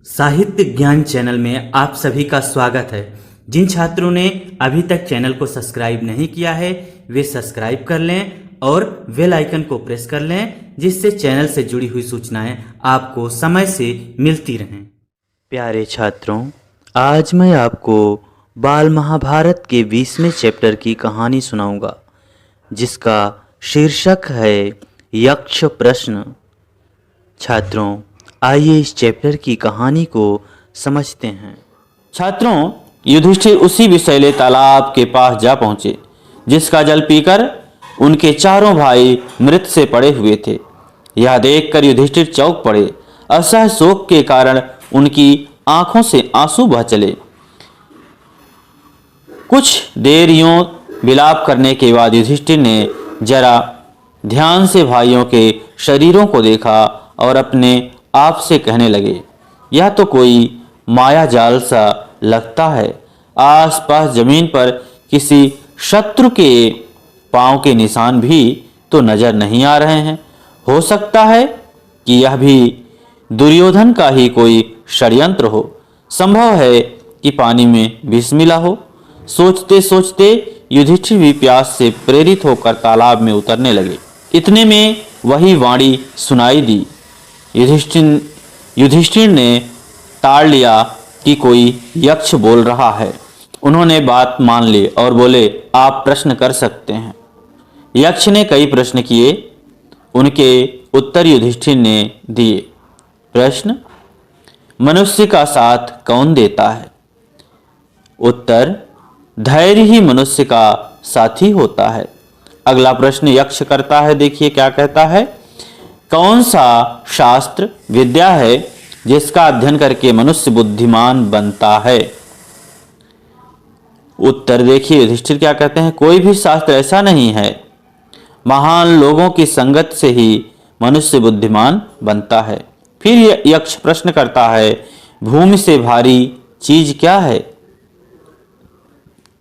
साहित्य ज्ञान चैनल में आप सभी का स्वागत है। जिन छात्रों ने अभी तक चैनल को सब्सक्राइब नहीं किया है वे सब्सक्राइब कर लें और बेल आइकन को प्रेस कर लें, जिससे चैनल से जुड़ी हुई सूचनाएं आपको समय से मिलती रहें। प्यारे छात्रों, आज मैं आपको बाल महाभारत के 20वें चैप्टर की कहानी सुनाऊंगा, जिसका शीर्षक है यक्ष प्रश्न। छात्रों, आइए इस चैप्टर की कहानी को समझते हैं। छात्रों, युधिष्ठिर उसी विषैले तालाब के पास जा पहुंचे जिसका जल पीकर उनके चारों भाई मृत से पड़े हुए थे। यह देखकर युधिष्ठिर चौंक पड़े। असह्य शोक के कारण उनकी आंखों से आंसू बह चले। कुछ देर यूं विलाप करने के बाद युधिष्ठिर ने जरा ध्यान से भाइयों के शरीरों को देखा और अपने आप से कहने लगे, यह तो कोई माया जाल सा लगता है। आसपास जमीन पर किसी शत्रु के पांव के निशान भी तो नजर नहीं आ रहे हैं। हो सकता है कि यह भी दुर्योधन का ही कोई षड्यंत्र हो। संभव है कि पानी में विष मिला हो। सोचते सोचते युधिष्ठिर भी प्यास से प्रेरित होकर तालाब में उतरने लगे। इतने में वही वाणी सुनाई दी। युधिष्ठिर ने ताड़ लिया कि कोई यक्ष बोल रहा है। उन्होंने बात मान ली और बोले, आप प्रश्न कर सकते हैं। यक्ष ने कई प्रश्न किए, उनके उत्तर युधिष्ठिर ने दिए। प्रश्न, मनुष्य का साथ कौन देता है? उत्तर, धैर्य ही मनुष्य का साथी होता है। अगला प्रश्न यक्ष करता है, देखिए क्या कहता है। कौन सा शास्त्र विद्या है जिसका अध्ययन करके मनुष्य बुद्धिमान बनता है? उत्तर देखिए युधिष्ठिर क्या कहते हैं, कोई भी शास्त्र ऐसा नहीं है। महान लोगों की संगत से ही मनुष्य बुद्धिमान बनता है। फिर यक्ष प्रश्न करता है, भूमि से भारी चीज क्या है?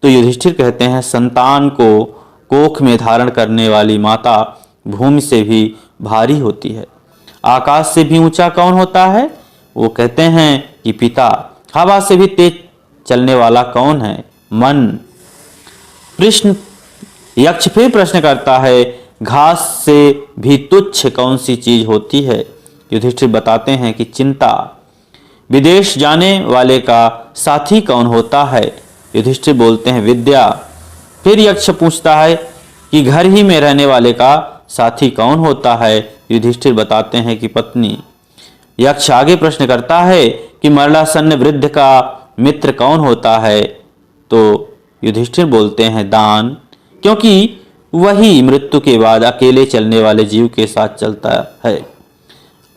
तो युधिष्ठिर कहते हैं, संतान को कोख में धारण करने वाली माता भूमि से भी भारी होती है। आकाश से भी ऊंचा कौन होता है? वो कहते हैं कि पिता। हवा से भी तेज चलने वाला कौन है? मन। प्रश्न यक्ष फिर प्रश्न करता है, घास से भी तुच्छ कौन सी चीज होती है? युधिष्ठिर बताते हैं कि चिंता। विदेश जाने वाले का साथी कौन होता है? युधिष्ठिर बोलते हैं विद्या। फिर यक्ष पूछता है कि घर ही में रहने वाले का साथी कौन होता है? युधिष्ठिर बताते हैं कि पत्नी। यक्ष आगे प्रश्न करता है कि मरणासन्न वृद्ध का मित्र कौन होता है? तो युधिष्ठिर बोलते हैं दान, क्योंकि वही मृत्यु के बाद अकेले चलने वाले जीव के साथ चलता है।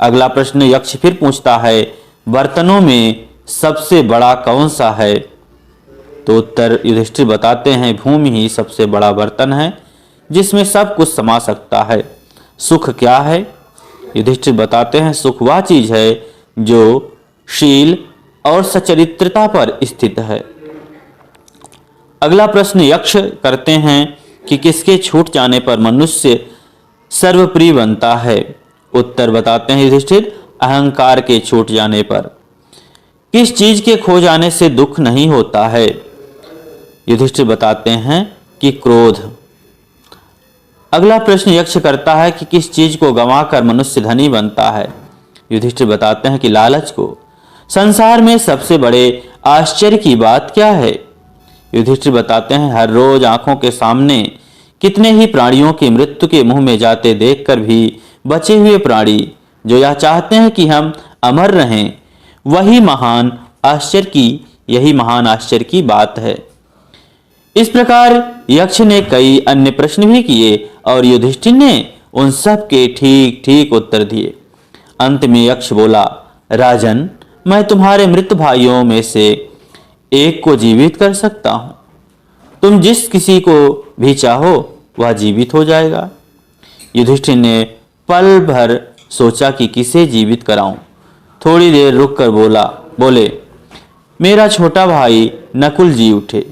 अगला प्रश्न यक्ष फिर पूछता है, बर्तनों में सबसे बड़ा कौन सा है? तो उत्तर युधिष्ठिर बताते हैं, भूमि ही सबसे बड़ा बर्तन है जिसमें सब कुछ समा सकता है। सुख क्या है? युधिष्ठिर बताते हैं, सुख वह चीज है जो शील और सचरित्रता पर स्थित है। अगला प्रश्न यक्ष करते हैं कि किसके छूट जाने पर मनुष्य सर्वप्रिय बनता है? उत्तर बताते हैं युधिष्ठिर, अहंकार के छूट जाने पर। किस चीज के खो जाने से दुख नहीं होता है? युधिष्ठिर बताते हैं कि क्रोध। अगला प्रश्न यक्ष करता है कि किस चीज को गंवाकर मनुष्य धनी बनता है? युधिष्ठिर बताते हैं कि लालच को। संसार में सबसे बड़े आश्चर्य की बात क्या है? युधिष्ठिर बताते हैं, हर रोज आंखों के सामने कितने ही प्राणियों की मृत्यु के मुंह में जाते देखकर भी बचे हुए प्राणी जो यह चाहते हैं कि हम अमर रहें, यही महान आश्चर्य की बात है। इस प्रकार यक्ष ने कई अन्य प्रश्न भी किए और युधिष्ठिर ने उन सब के ठीक ठीक उत्तर दिए। अंत में यक्ष बोला, राजन, मैं तुम्हारे मृत भाइयों में से एक को जीवित कर सकता हूं। तुम जिस किसी को भी चाहो वह जीवित हो जाएगा। युधिष्ठिर ने पल भर सोचा कि किसे जीवित कराऊं। थोड़ी देर रुककर बोले, मेरा छोटा भाई नकुल जी उठे।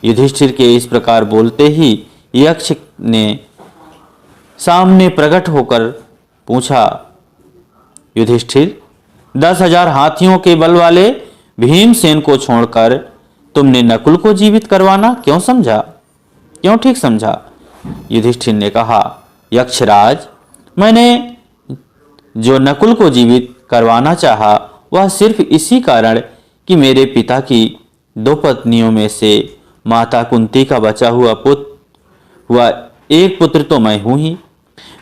युधिष्ठिर के इस प्रकार बोलते ही यक्ष ने सामने प्रकट होकर पूछा, युधिष्ठिर, 10,000 हाथियों के बल वाले भीमसेन को छोड़कर तुमने नकुल को जीवित करवाना क्यों ठीक समझा? युधिष्ठिर ने कहा, यक्षराज, मैंने जो नकुल को जीवित करवाना चाहा वह सिर्फ इसी कारण कि मेरे पिता की 2 पत्नियों में से माता कुंती का बचा हुआ एक पुत्र तो मैं हूं ही।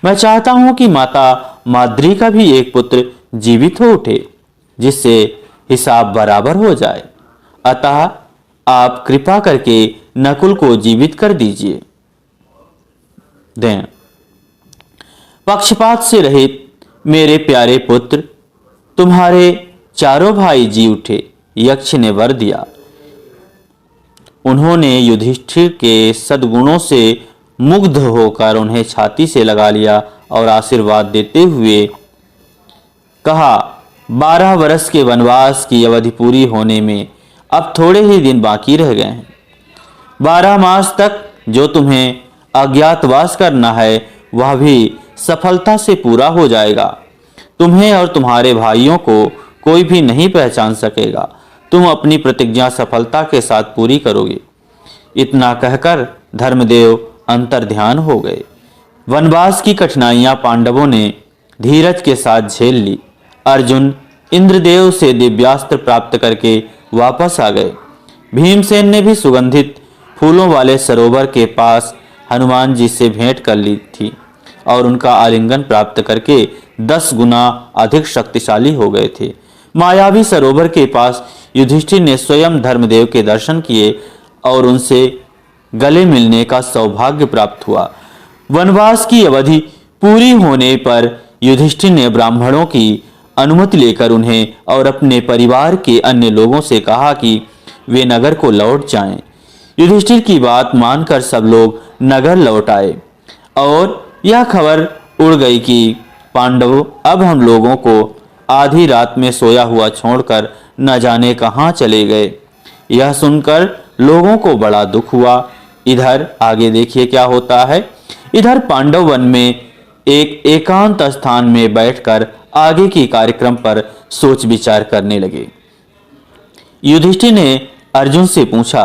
मैं चाहता हूं कि माता माद्री का भी एक पुत्र जीवित हो उठे, जिससे हिसाब बराबर हो जाए। अतः आप कृपा करके नकुल को जीवित कर दीजिए। पक्षपात से रहित मेरे प्यारे पुत्र, तुम्हारे चारों भाई जी उठे, यक्ष ने वर दिया। उन्होंने युधिष्ठिर के सद्गुणों से मुग्ध होकर उन्हें छाती से लगा लिया और आशीर्वाद देते हुए कहा, 12 वर्ष के वनवास की अवधि पूरी होने में अब थोड़े ही दिन बाकी रह गए हैं। 12 मास तक जो तुम्हें अज्ञातवास करना है वह भी सफलता से पूरा हो जाएगा। तुम्हें और तुम्हारे भाइयों को कोई भी नहीं पहचान सकेगा। तुम अपनी प्रतिज्ञा सफलता के साथ पूरी करोगे। इतना कहकर धर्मदेव अंतर्ध्यान हो गए। वनवास की कठिनाइयां पांडवों ने धीरज के साथ झेल ली। अर्जुन इंद्रदेव से दिव्यास्त्र प्राप्त करके वापस आ गए। भीमसेन ने भी सुगंधित फूलों वाले सरोवर के पास हनुमान जी से भेंट कर ली थी और उनका आलिंगन प्राप्त करके 10 गुना अधिक शक्तिशाली हो गए थे। मायावी सरोवर के पास युधिष्ठिर ने स्वयं धर्मदेव के दर्शन किए और उनसे गले मिलने का सौभाग्य प्राप्त हुआ। वनवास की अवधि पूरी होने पर युधिष्ठिर ने ब्राह्मणों की अनुमति लेकर उन्हें और अपने परिवार के अन्य लोगों से कहा कि वे नगर को लौट जाएं। युधिष्ठिर की बात मानकर सब लोग नगर लौट आए और यह खबर उड़ गई कि पांडव अब हम लोगों को आधी रात में सोया हुआ छोड़कर न जाने कहां चले गए। यह सुनकर लोगों को बड़ा दुख हुआ। इधर आगे देखिए क्या होता है। इधर पांडव वन में एक एकांत स्थान में बैठकर आगे की कार्यक्रम पर सोच विचार करने लगे। युधिष्ठिर ने अर्जुन से पूछा,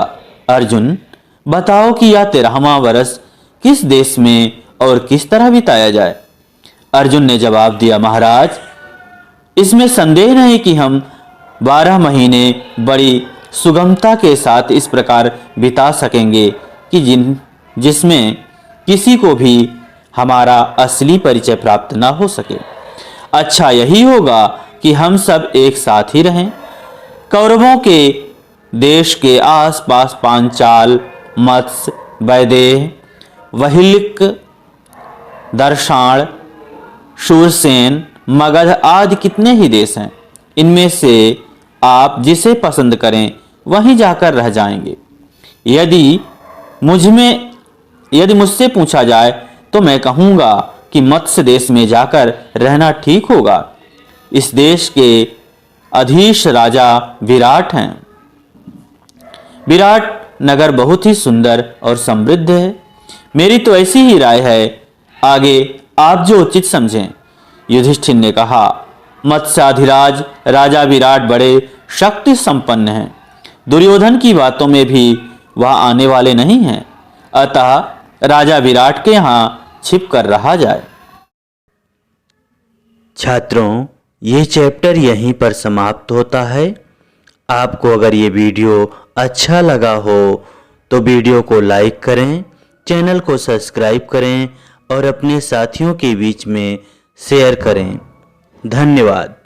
अर्जुन, बताओ कि यह 13वां वर्ष किस देश में और किस तरह बिताया जाए? अर्जुन ने जवाब दिया, महाराज, इसमें संदेह नहीं कि हम 12 महीने बड़ी सुगमता के साथ इस प्रकार बिता सकेंगे कि जिसमें किसी को भी हमारा असली परिचय प्राप्त ना हो सके। अच्छा यही होगा कि हम सब एक साथ ही रहें। कौरवों के देश के आसपास पांचाल, मत्स्य, वैदेह, वहिलिक, दर्शाण, शूरसेन, मगध आदि कितने ही देश हैं। इनमें से आप जिसे पसंद करें वहीं जाकर रह जाएंगे। यदि मुझसे पूछा जाए तो मैं कहूँगा कि मत्स्य देश में जाकर रहना ठीक होगा। इस देश के अधीश राजा विराट हैं। विराट नगर बहुत ही सुंदर और समृद्ध है। मेरी तो ऐसी ही राय है, आगे आप जो उचित समझें। युधिष्ठिर ने कहा, मत्स्याधिराज राजा विराट बड़े शक्ति संपन्न हैं। दुर्योधन की बातों में भी वह आने वाले नहीं हैं। अतः राजा विराट के यहाँ छिप कर रहा जाए। छात्रों, ये चैप्टर यहीं पर समाप्त होता है। आपको अगर ये वीडियो अच्छा लगा हो तो वीडियो को लाइक करें, चैनल को सब्सक्राइब करें और अपने साथियों के बीच में शेयर करें। धन्यवाद।